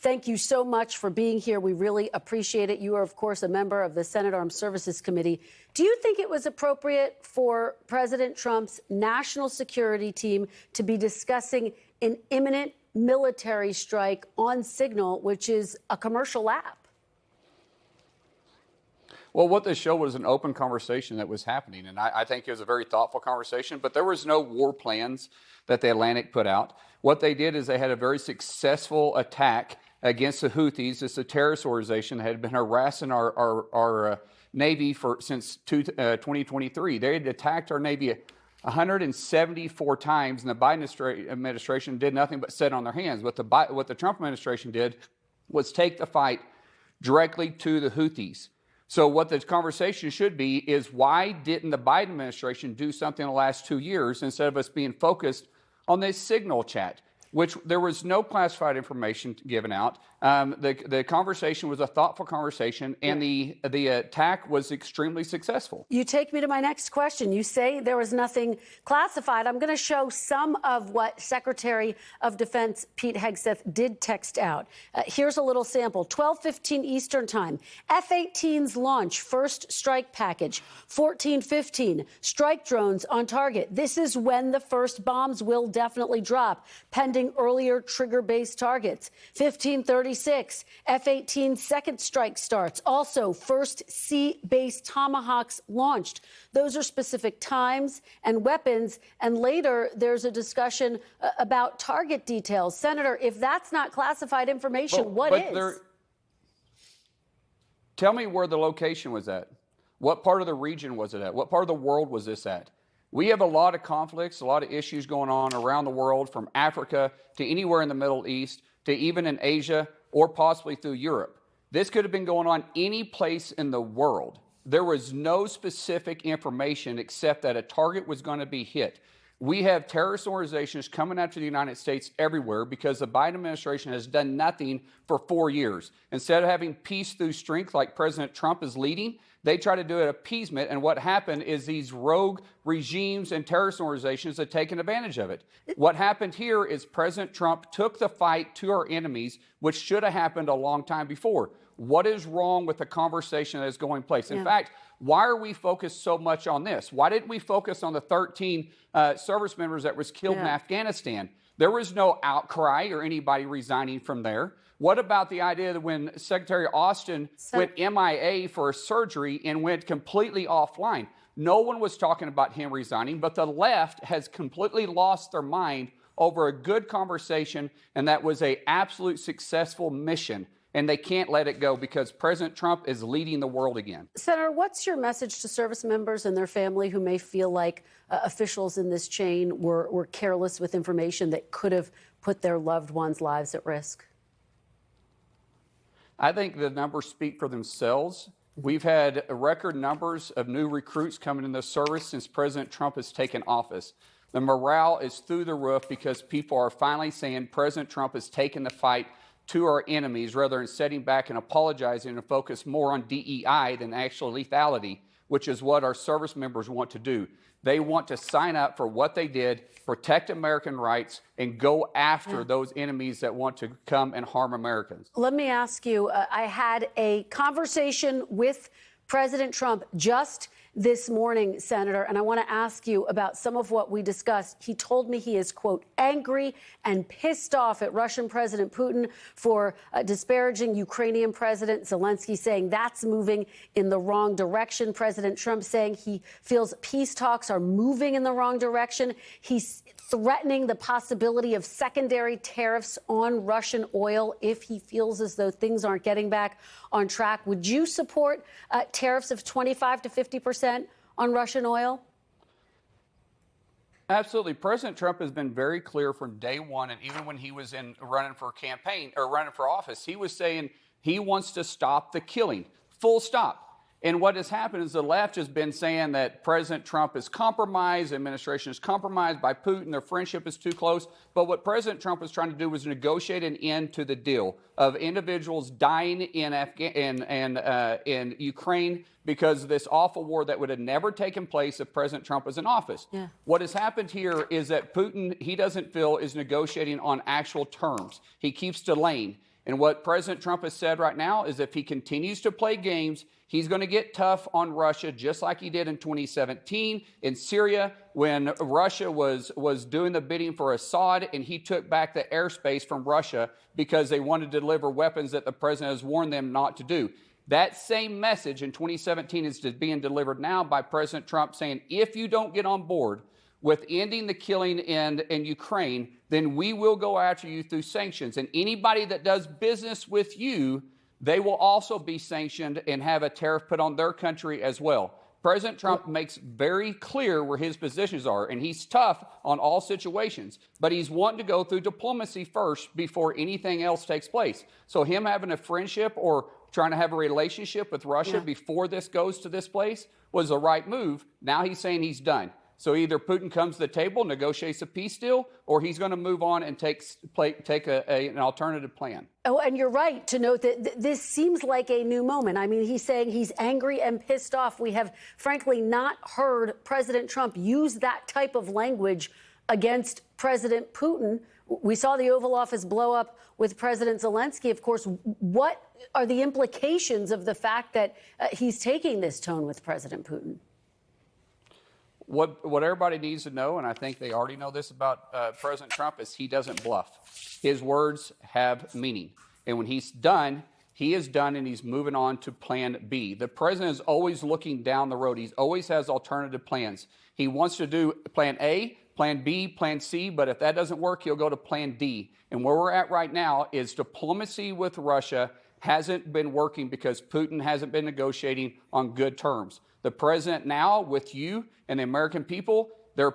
thank you so much for being here. We really appreciate it. You are, of course, a member of the Senate Armed Services Committee. Do you think it was appropriate for President Trump's national security team to be discussing an imminent military strike on Signal, which is a commercial app? Well, what this showed was an open conversation that was happening, and I think it was a very thoughtful conversation, but there was no war plans that the Atlantic put out. What they did is they had a very successful attack against the Houthis. It's a terrorist organization that had been harassing our Navy since 2023. They had attacked our Navy 174 times, and the Biden administration did nothing but sit on their hands. What the Trump administration did was take the fight directly to the Houthis. So what the conversation should be is, why didn't the Biden administration do something in the last 2 years instead of us being focused on this Signal chat, which there was no classified information given out. The conversation was a thoughtful conversation, and the attack was extremely successful. You take me to my next question. You say there was nothing classified. I'm going to show some of what Secretary of Defense Pete Hegseth did text out. Here's a little sample. 12:15 Eastern Time. F-18s launch first strike package. 14:15. Strike drones on target. This is when the first bombs will definitely drop, pending earlier trigger-based targets. 15:36. F-18 second strike starts. Also, first sea-based Tomahawks launched. Those are specific times and weapons. And later, there's a discussion about target details. Senator, if that's not classified information, what is? Tell me where the location was at. What part of the region was it at? What part of the world was this at? We have a lot of conflicts, a lot of issues going on around the world, from Africa to anywhere in the Middle East to even in Asia or possibly through Europe. This could have been going on any place in the world. There was no specific information except that a target was going to be hit. We have terrorist organizations coming after the United States everywhere because the Biden administration has done nothing for 4 years. Instead of having peace through strength like President Trump is leading, they try to do it appeasement, and what happened is these rogue regimes and terrorist organizations have taken advantage of it. What happened here is President Trump took the fight to our enemies, which should have happened a long time before. What is wrong with the conversation that is going place? In fact, why are we focused so much on this? Why didn't we focus on the 13 service members that was killed in Afghanistan? There was no outcry or anybody resigning from there. What about the idea that when Secretary Austin went MIA for a surgery and went completely offline? No one was talking about him resigning, but the left has completely lost their mind over a good conversation, and that was an absolute successful mission. And they can't let it go because President Trump is leading the world again. Senator, what's your message to service members and their family who may feel like officials in this chain were careless with information that could have put their loved ones' lives at risk? I think the numbers speak for themselves. We've had record numbers of new recruits coming in the service since President Trump has taken office. The morale is through the roof because people are finally saying President Trump has taken the fight to our enemies rather than sitting back and apologizing and focus more on DEI than actual lethality, which is what our service members want to do. They want to sign up for what they did, protect American rights, and go after those enemies that want to come and harm Americans. Let me ask you, I had a conversation with President Trump just this morning, Senator, and I want to ask you about some of what we discussed. He told me he is, quote, angry and pissed off at Russian President Putin for disparaging Ukrainian President Zelensky, saying that's moving in the wrong direction. President Trump saying he feels peace talks are moving in the wrong direction. He's threatening the possibility of secondary tariffs on Russian oil if he feels as though things aren't getting back on track. Would you support tariffs of 25 to 50% on Russian oil? Absolutely. President Trump has been very clear from day one, and even when he was running for campaign or running for office, he was saying he wants to stop the killing, full stop. And what has happened is the left has been saying that President Trump is compromised, the administration is compromised by Putin, their friendship is too close. But what President Trump was trying to do was negotiate an end to the deal of individuals dying in Ukraine because of this awful war that would have never taken place if President Trump was in office. What has happened here is that Putin, he doesn't feel, is negotiating on actual terms. He keeps delaying. And what President Trump has said right now is if he continues to play games, he's going to get tough on Russia, just like he did in 2017 in Syria when Russia was doing the bidding for Assad, and he took back the airspace from Russia because they wanted to deliver weapons that the president has warned them not to do. That same message in 2017 is being delivered now by President Trump saying, if you don't get on board with ending the killing in Ukraine, then we will go after you through sanctions. And anybody that does business with you, they will also be sanctioned and have a tariff put on their country as well. President Trump makes very clear where his positions are, and he's tough on all situations, but he's wanting to go through diplomacy first before anything else takes place. So him having a friendship or trying to have a relationship with Russia before this goes to this place was the right move. Now he's saying he's done. So either Putin comes to the table, negotiates a peace deal, or he's going to move on and take an alternative plan. Oh, and you're right to note that this seems like a new moment. I mean, he's saying he's angry and pissed off. We have, frankly, not heard President Trump use that type of language against President Putin. We saw the Oval Office blow up with President Zelensky. Of course, what are the implications of the fact that he's taking this tone with President Putin? What everybody needs to know, and I think they already know this about President Trump, is he doesn't bluff. His words have meaning. And when he's done, he is done, and he's moving on to plan B. The president is always looking down the road. He always has alternative plans. He wants to do plan A, plan B, plan C, but if that doesn't work, he'll go to plan D. And where we're at right now is diplomacy with Russia hasn't been working because Putin hasn't been negotiating on good terms. The president now, with you and the American people,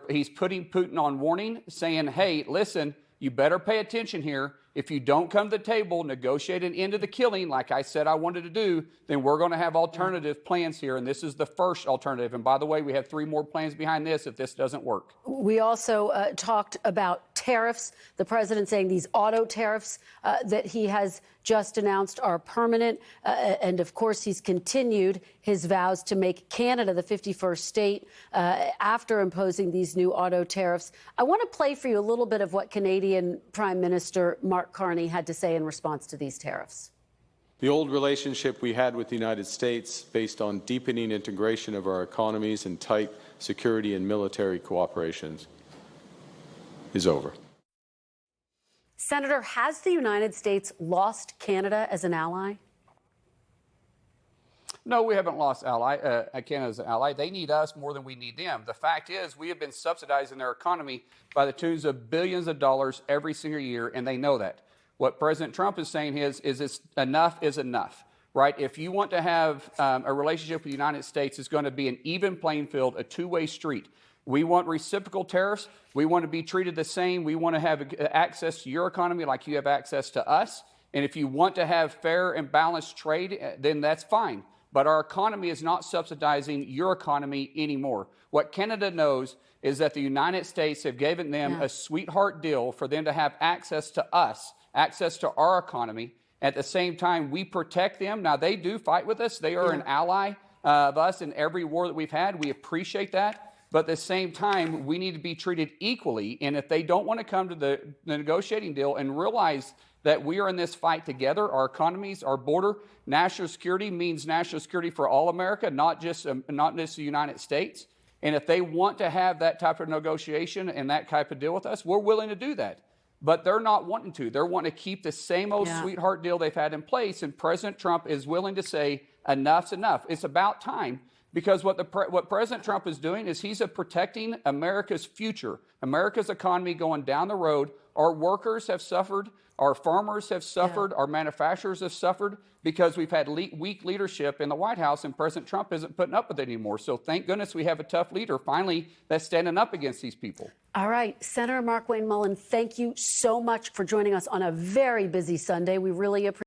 he's putting Putin on warning, saying, hey, listen, you better pay attention here. If you don't come to the table, negotiate an end to the killing, like I said I wanted to do, then we're going to have alternative plans here, and this is the first alternative. And by the way, we have 3 more plans behind this if this doesn't work. We also talked about tariffs. The president saying these auto tariffs that he has just announced are permanent. And of course, he's continued his vows to make Canada the 51st state after imposing these new auto tariffs. I want to play for you a little bit of what Canadian Prime Minister Mark Carney had to say in response to these tariffs. The old relationship we had with the United States, based on deepening integration of our economies and tight security and military cooperations, is over. Senator, has the United States lost Canada as an ally? No, we haven't lost Canada as an ally. They need us more than we need them. The fact is, we have been subsidizing their economy by the tunes of billions of dollars every single year, and they know that. What President Trump is saying is enough is enough, right? If you want to have a relationship with the United States, it's going to be an even playing field, a two-way street. We want reciprocal tariffs. We want to be treated the same. We want to have access to your economy like you have access to us. And if you want to have fair and balanced trade, then that's fine. But our economy is not subsidizing your economy anymore. What Canada knows is that the United States have given them a sweetheart deal for them to have access to us, access to our economy. At the same time, we protect them. Now, they do fight with us. They are an ally of us in every war that we've had. We appreciate that. But at the same time, we need to be treated equally. And if they don't want to come to the negotiating deal and realize that we are in this fight together, our economies, our border, national security means national security for all America, not just the United States. And if they want to have that type of negotiation and that type of deal with us, we're willing to do that. But they're not wanting to. They're wanting to keep the same old sweetheart deal they've had in place. And President Trump is willing to say, enough's enough. It's about time. Because what President Trump is doing is he's protecting America's future, America's economy going down the road. Our workers have suffered. Our farmers have suffered. Our manufacturers have suffered because we've had weak leadership in the White House, and President Trump isn't putting up with it anymore. So thank goodness we have a tough leader finally that's standing up against these people. All right. Senator Mark Wayne Mullin, thank you so much for joining us on a very busy Sunday. We really appreciate